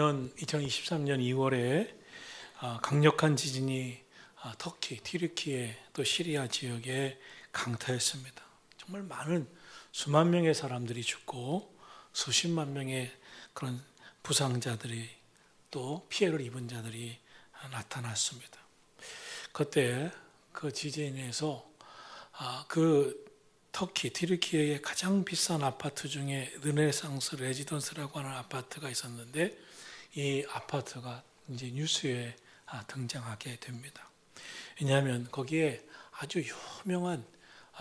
작년 2023년 2월에 강력한 지진이 터키, 튀르키예 또 시리아 지역에 강타했습니다. 정말 많은 수만 명의 사람들이 죽고 수십만 명의 그런 부상자들이 또 피해를 입은 자들이 나타났습니다. 그때 그 지진에서 그 터키, 튀르키예의 가장 비싼 아파트 중에 르네상스 레지던스라고 하는 아파트가 있었는데 이 아파트가 이제 뉴스에 등장하게 됩니다. 왜냐하면 거기에 아주 유명한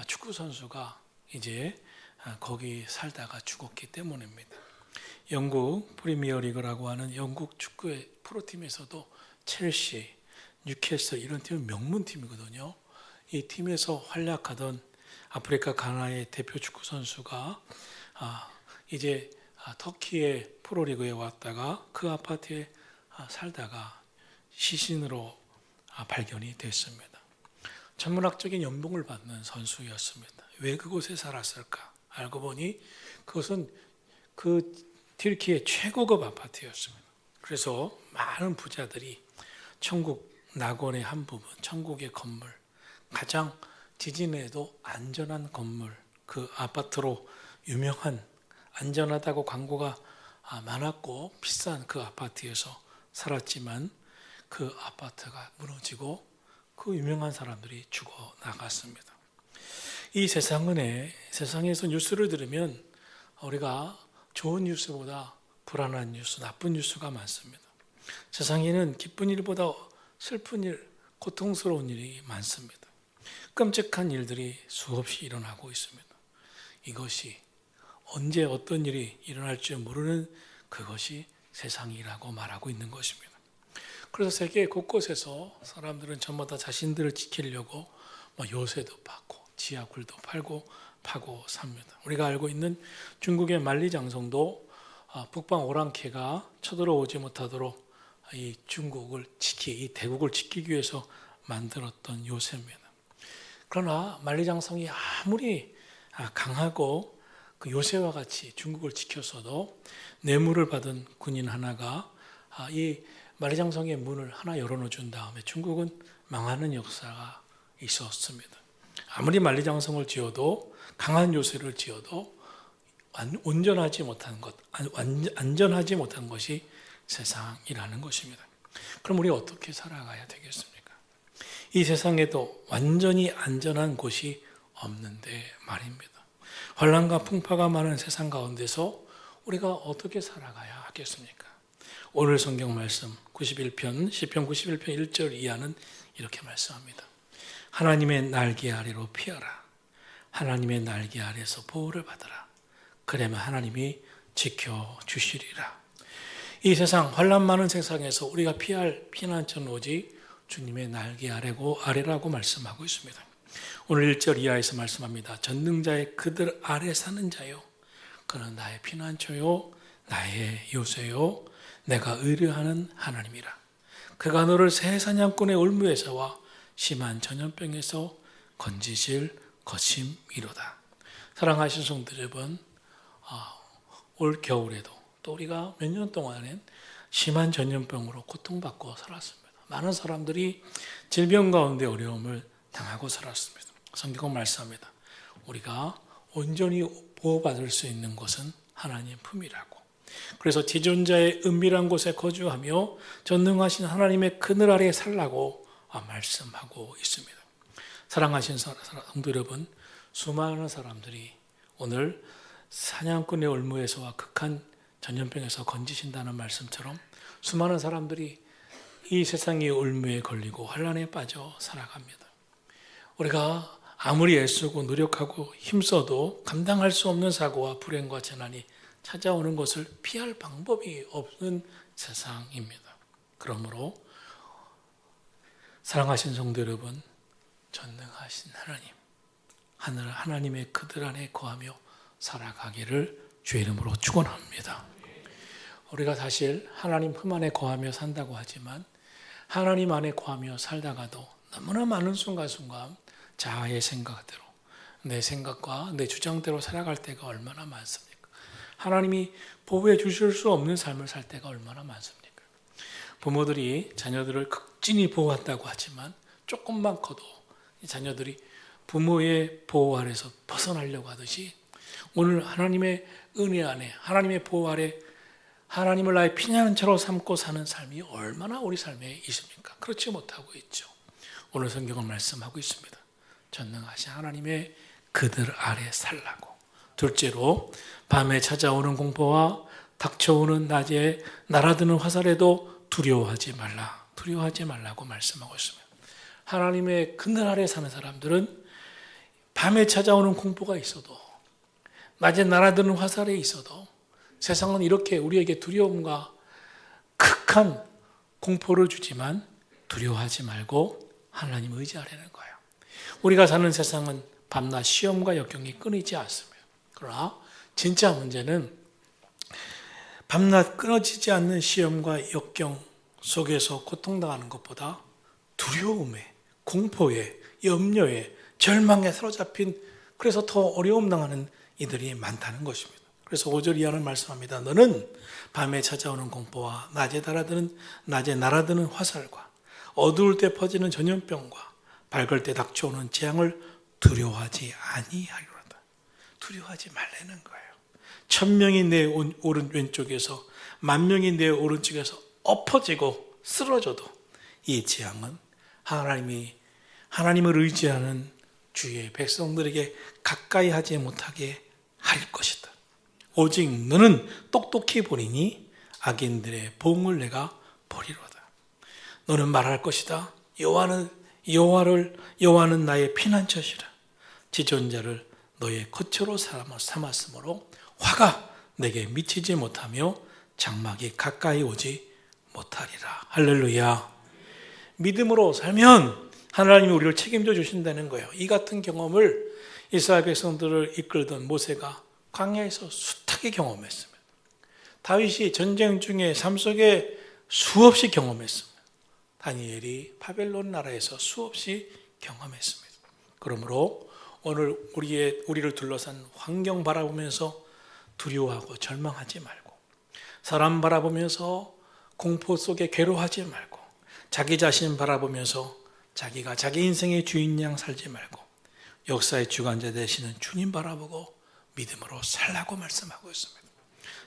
축구 선수가 이제 거기 살다가 죽었기 때문입니다. 영국 프리미어리그라고 하는 영국 축구의 프로팀에서도 첼시, 뉴캐슬 이런 팀은 명문팀이거든요. 이 팀에서 활약하던 아프리카 가나의 대표 축구 선수가 이제 터키의 프로리그에 왔다가 그 아파트에 살다가 시신으로 발견이 됐습니다. 천문학적인 연봉을 받는 선수였습니다. 왜 그곳에 살았을까? 알고 보니 그것은 그 튀르키예 최고급 아파트였습니다. 그래서 많은 부자들이 천국 낙원의 한 부분, 천국의 건물, 가장 지진에도 안전한 건물, 그 아파트로 유명한 안전하다고 광고가 많았고 비싼 그 아파트에서 살았지만 그 아파트가 무너지고 그 유명한 사람들이 죽어 나갔습니다. 이 세상에서 뉴스를 들으면 우리가 좋은 뉴스보다 불안한 뉴스, 나쁜 뉴스가 많습니다. 세상에는 기쁜 일보다 슬픈 일, 고통스러운 일이 많습니다. 끔찍한 일들이 수없이 일어나고 있습니다. 이것이 언제 어떤 일이 일어날지 모르는 그것이 세상이라고 말하고 있는 것입니다. 그래서 세계 곳곳에서 사람들은 전부 다 자신들을 지키려고 요새도 받고 지하굴도 파고 삽니다. 우리가 알고 있는 중국의 만리장성도 북방 오랑캐가 쳐들어오지 못하도록 이 이 대국을 지키기 위해서 만들었던 요새입니다. 그러나 만리장성이 아무리 강하고 그 요새와 같이 중국을 지켰어도 뇌물을 받은 군인 하나가 이 만리장성의 문을 하나 열어놓은 다음에 중국은 망하는 역사가 있었습니다. 아무리 만리장성을 지어도 강한 요새를 지어도 안전하지 못한 것이 세상이라는 것입니다. 그럼 우리 어떻게 살아가야 되겠습니까? 이 세상에도 완전히 안전한 곳이 없는데 말입니다. 환난과 풍파가 많은 세상 가운데서 우리가 어떻게 살아가야 하겠습니까? 오늘 성경 말씀 91편 시편 91편 1절 이하는 이렇게 말씀합니다. 하나님의 날개 아래로 피하라. 하나님의 날개 아래서 보호를 받으라. 그러면 하나님이 지켜주시리라. 이 세상 환난 많은 세상에서 우리가 피할 피난처는 오직 주님의 날개 아래라고 말씀하고 있습니다. 오늘 1절 이하에서 말씀합니다. 전능자의 그들 아래 사는 자요. 그는 나의 피난처요. 나의 요새요. 내가 의뢰하는 하나님이라. 그가 너를 새 사냥꾼의 올무에서와 심한 전염병에서 건지실 것임이로다. 사랑하신 성도 여러분, 올 겨울에도 또 우리가 몇 년 동안엔 심한 전염병으로 고통받고 살았습니다. 많은 사람들이 질병 가운데 어려움을 당하고 살았습니다. 성경은 말씀합니다. 우리가 온전히 보호받을 수 있는 것은 하나님 품이라고. 그래서 지존자의 은밀한 곳에 거주하며 전능하신 하나님의 그늘 아래에 살라고 말씀하고 있습니다. 사랑하신 성도 여러분, 수많은 사람들이 오늘 사냥꾼의 올무에서와 극한 전염병에서 건지신다는 말씀처럼 수많은 사람들이 이 세상의 올무에 걸리고 환난에 빠져 살아갑니다. 우리가 아무리 애쓰고 노력하고 힘써도 감당할 수 없는 사고와 불행과 재난이 찾아오는 것을 피할 방법이 없는 세상입니다. 그러므로 사랑하신 성도 여러분, 전능하신 하나님의 그들 안에 거하며 살아가기를 주의 이름으로 축원합니다. 우리가 사실 하나님 품 안에 거하며 산다고 하지만 하나님 안에 거하며 살다가도 너무나 많은 순간순간 자아의 생각대로 내 생각과 내 주장대로 살아갈 때가 얼마나 많습니까? 하나님이 보호해 주실 수 없는 삶을 살 때가 얼마나 많습니까? 부모들이 자녀들을 극진히 보호한다고 하지만 조금만 커도 이 자녀들이 부모의 보호 아래서 벗어나려고 하듯이 오늘 하나님의 은혜 안에 하나님의 보호 아래 하나님을 나의 피난처로 삼고 사는 삶이 얼마나 우리 삶에 있습니까? 그렇지 못하고 있죠. 오늘 성경은 말씀하고 있습니다. 전능하신 하나님의 그들 아래 살라고. 둘째로 밤에 찾아오는 공포와 닥쳐오는 낮에 날아드는 화살에도 두려워하지 말라고 말씀하고 있습니다. 하나님의 그늘 아래 사는 사람들은 밤에 찾아오는 공포가 있어도 낮에 날아드는 화살에 있어도 세상은 이렇게 우리에게 두려움과 극한 공포를 주지만 두려워하지 말고 하나님 의지하라는 거예요. 우리가 사는 세상은 밤낮 시험과 역경이 끊이지 않습니다. 그러나 진짜 문제는 밤낮 끊어지지 않는 시험과 역경 속에서 고통당하는 것보다 두려움에, 공포에, 염려에, 절망에 사로잡힌 그래서 더 어려움 당하는 이들이 많다는 것입니다. 그래서 5절 이하는 말씀합니다. 너는 밤에 찾아오는 공포와 낮에 날아드는 화살과 어두울 때 퍼지는 전염병과 밝을 때 닥쳐오는 재앙을 두려워하지 아니하리로다. 두려워하지 말라는 거예요. 1000명이 내 오른 왼쪽에서 10,000명이 내 오른쪽에서 엎어지고 쓰러져도 이 재앙은 하나님을 의지하는 주의 백성들에게 가까이 하지 못하게 할 것이다. 오직 너는 똑똑히 보리니 악인들의 보응을 내가 보리로다. 너는 말할 것이다. 여호와는 나의 피난처시라. 지존자를 너의 거처로 삼았으므로 화가 내게 미치지 못하며 장막이 가까이 오지 못하리라. 할렐루야. 믿음으로 살면 하나님이 우리를 책임져 주신다는 거예요. 이 같은 경험을 이스라엘 백성들을 이끌던 모세가 광야에서 숱하게 경험했습니다. 다윗이 전쟁 중에 삶 속에 수없이 경험했습니다. 다니엘이 바벨론 나라에서 수없이 경험했습니다. 그러므로 오늘 우리를 둘러싼 환경 바라보면서 두려워하고 절망하지 말고, 사람 바라보면서 공포 속에 괴로워하지 말고, 자기 자신 바라보면서 자기가 자기 인생의 주인 양 살지 말고 역사의 주관자 되시는 주님 바라보고 믿음으로 살라고 말씀하고 있습니다.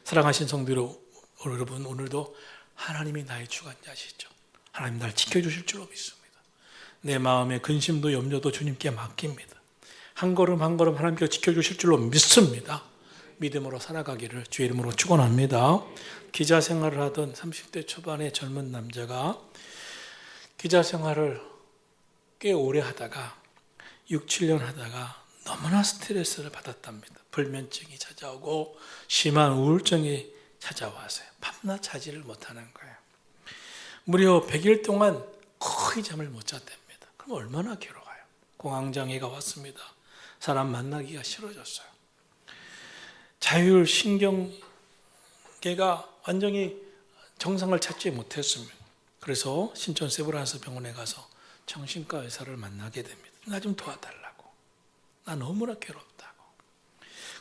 사랑하신 성도 여러분, 오늘도 하나님이 나의 주관자시죠. 하나님 날 지켜주실 줄로 믿습니다. 내 마음의 근심도 염려도 주님께 맡깁니다. 한 걸음 한 걸음 하나님께서 지켜주실 줄로 믿습니다. 믿음으로 살아가기를 주의 이름으로 축원합니다. 기자 생활을 하던 30대 초반의 젊은 남자가 기자 생활을 꽤 오래 하다가 6, 7년 하다가 너무나 스트레스를 받았답니다. 불면증이 찾아오고 심한 우울증이 찾아와서요. 밤낮 자지를 못하는 거예요. 무려 100일 동안 거의 잠을 못 잤답니다. 그럼 얼마나 괴로워요. 공황장애가 왔습니다. 사람 만나기가 싫어졌어요. 자율신경계가 완전히 정상을 찾지 못했습니다. 그래서 신촌 세브란스 병원에 가서 정신과 의사를 만나게 됩니다. 나 좀 도와달라고. 나 너무나 괴롭다고.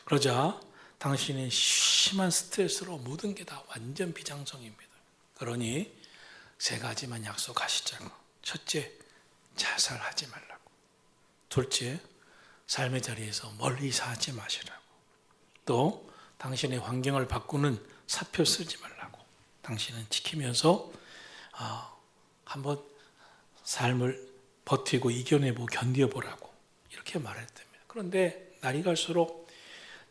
그러자 당신의 심한 스트레스로 모든 게 다 완전 비장성입니다. 그러니 3가지만 약속하시자고. 첫째, 자살하지 말라고. 둘째, 삶의 자리에서 멀리 사지 마시라고. 또 당신의 환경을 바꾸는 사표 쓰지 말라고. 당신은 지키면서 한번 삶을 버티고 이겨내고 견뎌보라고 이렇게 말했답니다. 그런데 날이 갈수록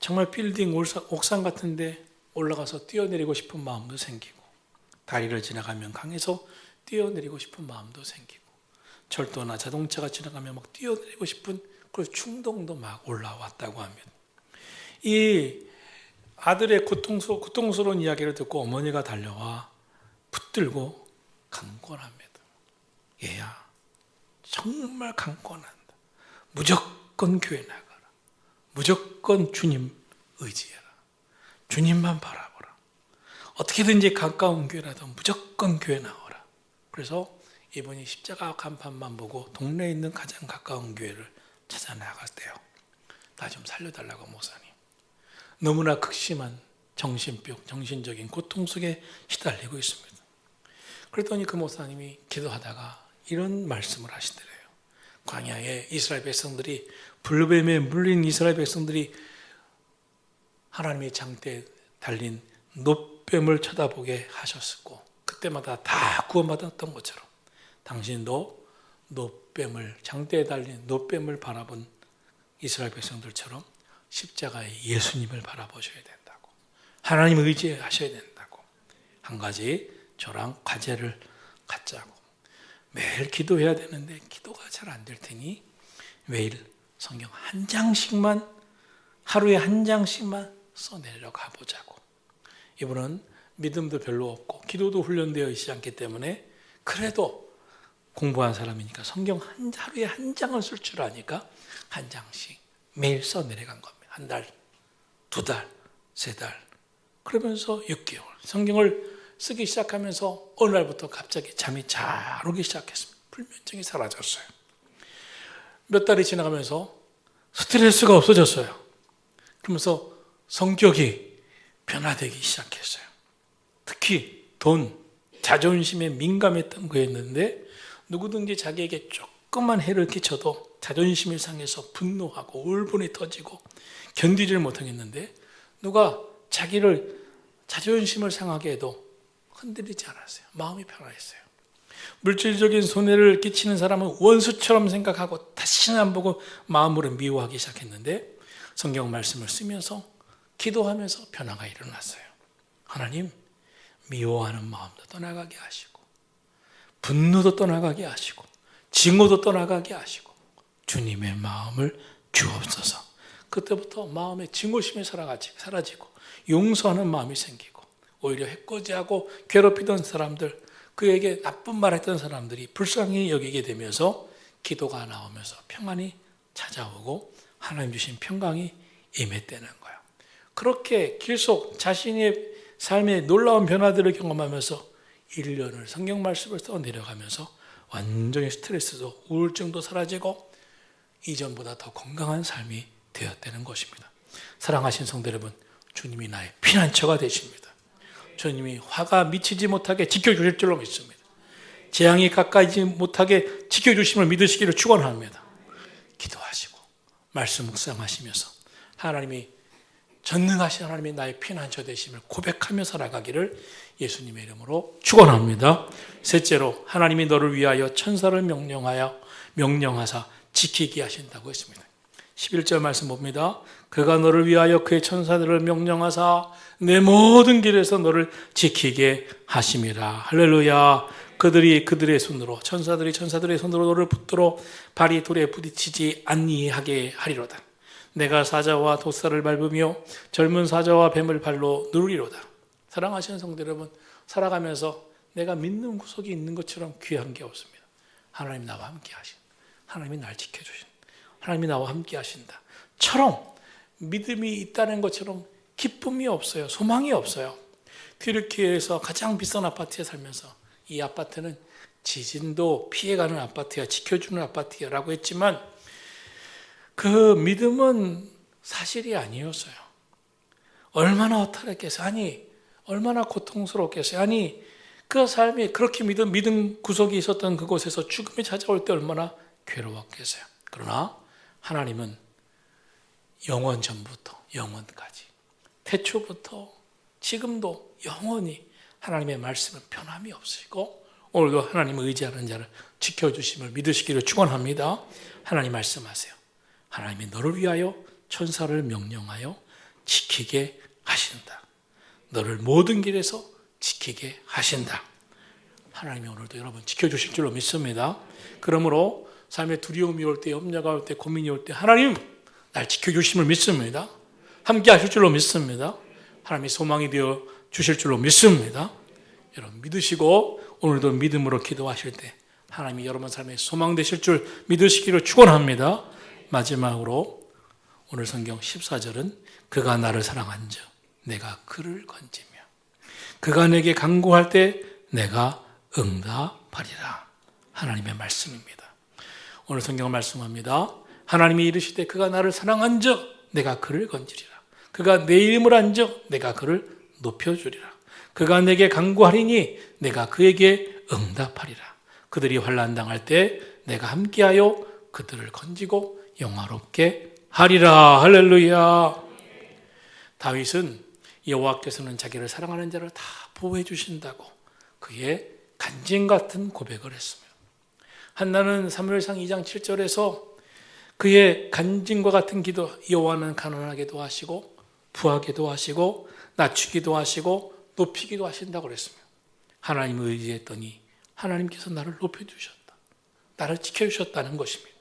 정말 빌딩 옥상 같은데 올라가서 뛰어내리고 싶은 마음도 생기고, 다리를 지나가면 강에서 뛰어내리고 싶은 마음도 생기고, 철도나 자동차가 지나가면 막 뛰어내리고 싶은 그런 충동도 막 올라왔다고 합니다. 이 아들의 고통스러운 이야기를 듣고 어머니가 달려와 붙들고 강권합니다. 얘야, 정말 강권한다. 무조건 교회 나가라. 무조건 주님 의지해라. 주님만 바라보라. 어떻게든지 가까운 교회라도 무조건 교회 나오라. 그래서 이분이 십자가 간판만 보고 동네에 있는 가장 가까운 교회를 찾아 나갔대요. 나 좀 살려달라고 목사님. 너무나 극심한 정신병, 정신적인 고통 속에 시달리고 있습니다. 그랬더니 그 목사님이 기도하다가 이런 말씀을 하시더래요. 광야에 이스라엘 백성들이, 불뱀에 물린 이스라엘 백성들이 하나님의 장대에 달린 놋뱀을 쳐다보게 하셨고, 그때마다 다 구원받았던 것처럼 당신도 놋뱀을, 장대에 달린 놋뱀을 바라본 이스라엘 백성들처럼 십자가의 예수님을 바라보셔야 된다고, 하나님을 의지하셔야 된다고, 한 가지 저랑 과제를 갖자고, 매일 기도해야 되는데 기도가 잘 안 될 테니 매일 성경 한 장씩만, 하루에 한 장씩만 써내려 가보자고. 이분은 믿음도 별로 없고 기도도 훈련되어 있지 않기 때문에 그래도 공부한 사람이니까 성경 하루에 한 장을 쓸 줄 아니까 한 장씩 매일 써내려간 겁니다. 한 달, 두 달, 세 달. 그러면서 6개월. 성경을 쓰기 시작하면서 어느 날부터 갑자기 잠이 잘 오기 시작했습니다. 불면증이 사라졌어요. 몇 달이 지나가면서 스트레스가 없어졌어요. 그러면서 성격이 변화되기 시작했어요. 특히 돈, 자존심에 민감했던 거였는데 누구든지 자기에게 조금만 해를 끼쳐도 자존심이 상해서 분노하고 울분이 터지고 견디지를 못하겠는데, 누가 자존심을 상하게 해도 흔들리지 않았어요. 마음이 편안했어요. 물질적인 손해를 끼치는 사람은 원수처럼 생각하고 다시는 안 보고 마음으로 미워하기 시작했는데, 성경 말씀을 쓰면서 기도하면서 변화가 일어났어요. 하나님, 미워하는 마음도 떠나가게 하시고 분노도 떠나가게 하시고 증오도 떠나가게 하시고 주님의 마음을 주옵소서. 그때부터 마음의 증오심이 사라지고 용서하는 마음이 생기고, 오히려 해코지하고 괴롭히던 사람들, 그에게 나쁜 말했던 사람들이 불쌍히 여기게 되면서 기도가 나오면서 평안이 찾아오고 하나님 주신 평강이 임했다는 거예요. 그렇게 계속 자신의 삶의 놀라운 변화들을 경험하면서 1년을 성경 말씀을 써내려가면서 완전히 스트레스도 우울증도 사라지고 이전보다 더 건강한 삶이 되었다는 것입니다. 사랑하신 성도 여러분, 주님이 나의 피난처가 되십니다. 주님이 화가 미치지 못하게 지켜주실 줄로 믿습니다. 재앙이 가까이지 못하게 지켜주심을 믿으시기를 축원합니다. 기도하시고 말씀 묵상하시면서 하나님이 전능하신 하나님이 나의 피난처 되심을 고백하며 살아가기를 예수님의 이름으로 축원합니다. 셋째로, 하나님이 너를 위하여 천사를 명령하사 지키게 하신다고 했습니다. 11절 말씀 봅니다. 그가 너를 위하여 그의 천사들을 명령하사 내 모든 길에서 너를 지키게 하심이라. 할렐루야. 그들이 그들의 손으로, 천사들이 천사들의 손으로 너를 붙들어 발이 돌에 부딪히지 아니하게 하리로다. 내가 사자와 돛살을 밟으며 젊은 사자와 뱀을 발로 누르리로다. 사랑하시는 성도 여러분, 살아가면서 내가 믿는 구석이 있는 것처럼 귀한 게 없습니다. 하나님 나와 함께 하신, 하나님이 날 지켜주신, 하나님이 나와 함께 하신다 처럼 믿음이 있다는 것처럼 기쁨이 없어요. 소망이 없어요. 튀르키예에서 가장 비싼 아파트에 살면서 이 아파트는 지진도 피해가는 아파트야, 지켜주는 아파트야 라고 했지만 그 믿음은 사실이 아니었어요. 얼마나 허탈했겠어요. 아니 얼마나 고통스럽겠어요. 아니 그 삶이 그렇게 믿음 구석이 있었던 그곳에서 죽음이 찾아올 때 얼마나 괴로웠겠어요. 그러나 하나님은 영원 전부터 영원까지, 태초부터 지금도 영원히 하나님의 말씀은 변함이 없으시고 오늘도 하나님을 의지하는 자를 지켜주심을 믿으시기를 축원합니다. 하나님 말씀하세요. 하나님이 너를 위하여 천사를 명령하여 지키게 하신다. 너를 모든 길에서 지키게 하신다. 하나님이 오늘도 여러분 지켜주실 줄로 믿습니다. 그러므로 삶에 두려움이 올 때, 염려가 올 때, 고민이 올 때 하나님 날 지켜주심을 믿습니다. 함께 하실 줄로 믿습니다. 하나님이 소망이 되어 주실 줄로 믿습니다. 여러분 믿으시고 오늘도 믿음으로 기도하실 때 하나님이 여러분 삶에 소망 되실 줄 믿으시기를 축원합니다. 마지막으로 오늘 성경 14절은 그가 나를 사랑한즉 내가 그를 건지며 그가 내게 간구할 때 내가 응답하리라. 하나님의 말씀입니다. 오늘 성경을 말씀합니다. 하나님이 이르시되 그가 나를 사랑한즉 내가 그를 건지리라. 그가 내 이름을 안져 내가 그를 높여주리라. 그가 내게 간구하리니 내가 그에게 응답하리라. 그들이 환난 당할 때 내가 함께하여 그들을 건지고 영화롭게 하리라. 할렐루야. 다윗은 여호와께서는 자기를 사랑하는 자를 다 보호해 주신다고 그의 간증 같은 고백을 했습니다. 한나는 사무엘상 2장 7절에서 그의 간증과 같은 기도, 여호와는 가난하게도 하시고 부하게도 하시고 낮추기도 하시고 높이기도 하신다고 그랬습니다. 하나님을 의지했더니 하나님께서 나를 높여주셨다. 나를 지켜주셨다는 것입니다.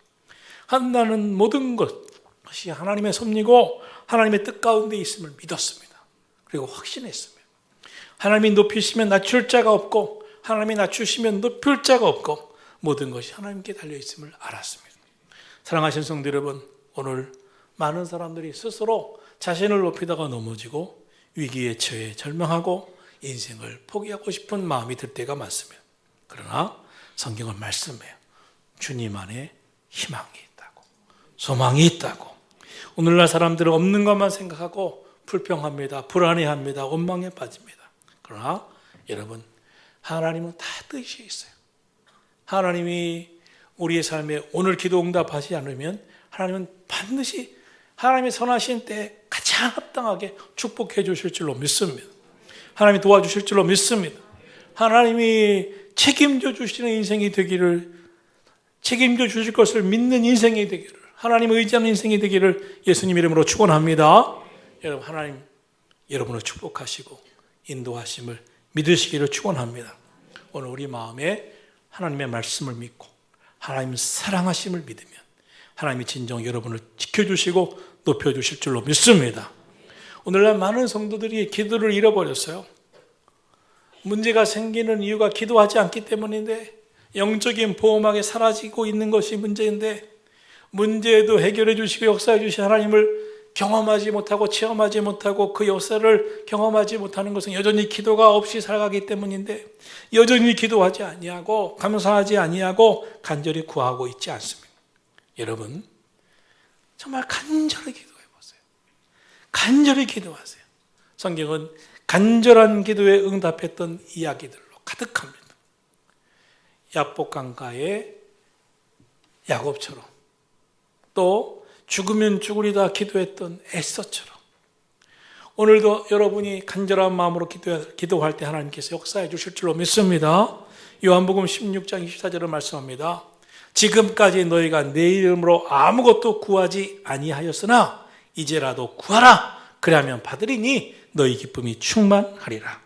한나는 모든 것이 하나님의 섭리고 하나님의 뜻 가운데 있음을 믿었습니다. 그리고 확신했습니다. 하나님이 높이시면 낮출 자가 없고 하나님이 낮추시면 높일 자가 없고 모든 것이 하나님께 달려있음을 알았습니다. 사랑하시는 성도 여러분, 오늘 많은 사람들이 스스로 자신을 높이다가 넘어지고 위기에 처해 절망하고 인생을 포기하고 싶은 마음이 들 때가 많습니다. 그러나 성경은 말씀해요. 주님 안에 희망이 있다고, 소망이 있다고. 오늘날 사람들은 없는 것만 생각하고 불평합니다. 불안해합니다. 원망에 빠집니다. 그러나 여러분, 하나님은 다 뜻이 있어요. 하나님이 우리의 삶에 오늘 기도 응답하지 않으면 하나님은 반드시 하나님의 선하신 때에 가장 합당하게 축복해 주실 줄로 믿습니다. 하나님이 도와주실 줄로 믿습니다. 하나님이 책임져 주시는 인생이 되기를, 책임져 주실 것을 믿는 인생이 되기를, 하나님을 의지하는 인생이 되기를 예수님 이름으로 축원합니다. 여러분, 하나님 여러분을 축복하시고 인도하심을 믿으시기를 축원합니다. 오늘 우리 마음에 하나님의 말씀을 믿고 하나님 사랑하심을 믿으면 하나님이 진정 여러분을 지켜주시고 높여주실 줄로 믿습니다. 오늘날 많은 성도들이 기도를 잃어버렸어요. 문제가 생기는 이유가 기도하지 않기 때문인데, 영적인 보호막에 사라지고 있는 것이 문제인데, 문제도 해결해 주시고 역사해 주신 하나님을 경험하지 못하고 체험하지 못하고 그 역사를 경험하지 못하는 것은 여전히 기도가 없이 살아가기 때문인데, 여전히 기도하지 아니하고 감사하지 아니하고 간절히 구하고 있지 않습니다. 여러분, 정말 간절히 기도해 보세요. 간절히 기도하세요. 성경은 간절한 기도에 응답했던 이야기들로 가득합니다. 야복강가의 야곱처럼, 또 죽으면 죽으리다 기도했던 에스더처럼, 오늘도 여러분이 간절한 마음으로 기도할 때 하나님께서 역사해 주실 줄로 믿습니다. 요한복음 16장 24절을 말씀합니다. 지금까지 너희가 내 이름으로 아무것도 구하지 아니하였으나 이제라도 구하라. 그리하면 받으리니 너희 기쁨이 충만하리라.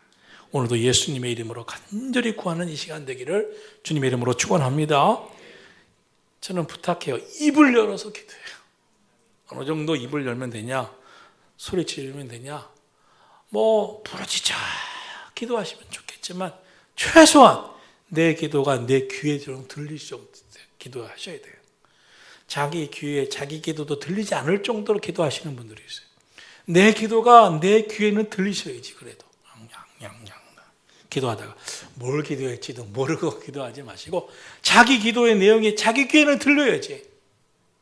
오늘도 예수님의 이름으로 간절히 구하는 이 시간 되기를 주님의 이름으로 축원합니다. 저는 부탁해요. 입을 열어서 기도해요. 어느 정도 입을 열면 되냐? 소리 지르면 되냐? 부러지자 기도하시면 좋겠지만 최소한 내 기도가 내 귀에 좀 들릴 정도 기도하셔야 돼요. 자기 귀에 자기 기도도 들리지 않을 정도로 기도하시는 분들이 있어요. 내 기도가 내 귀에는 들리셔야지. 그래도 기도하다가 뭘 기도했지도 모르고 기도하지 마시고 자기 기도의 내용이 자기 귀에는 들려야지.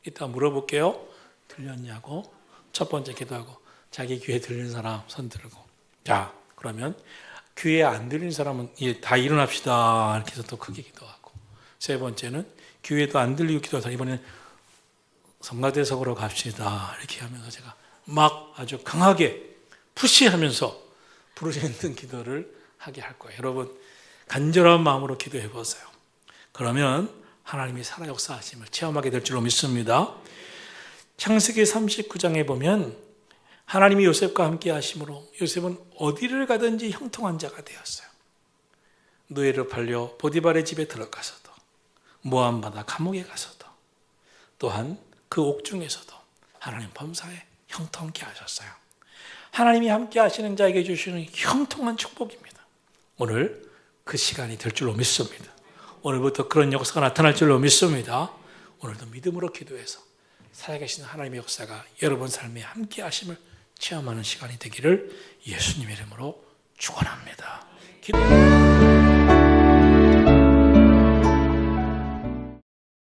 이따 물어볼게요. 들렸냐고? 첫 번째 기도하고 자기 귀에 들리는 사람 손 들고. 자, 그러면 귀에 안 들리는 사람은 다 일어납시다. 이렇게 해서 또 크게 기도하고. 세 번째는 귀에도 안 들리고 기도하다. 이번에는 성가대석으로 갑시다. 이렇게 하면서 제가 막 아주 강하게 푸시하면서 부르짖는 기도를 하게 할 거예요. 여러분, 간절한 마음으로 기도해 보세요. 그러면 하나님이 살아 역사하심을 체험하게 될 줄로 믿습니다. 창세기 39장에 보면 하나님이 요셉과 함께 하심으로 요셉은 어디를 가든지 형통한 자가 되었어요. 노예로 팔려 보디발의 집에 들어가서도, 모함 받아 감옥에 가서도, 또한 그 옥중에서도 하나님 범사에 형통케 하셨어요. 하나님이 함께 하시는 자에게 주시는 형통한 축복입니다. 오늘 그 시간이 될 줄로 믿습니다. 오늘부터 그런 역사가 나타날 줄로 믿습니다. 오늘도 믿음으로 기도해서 살아계신 하나님의 역사가 여러분 삶에 함께 하심을 체험하는 시간이 되기를 예수님의 이름으로 축원합니다. 기도.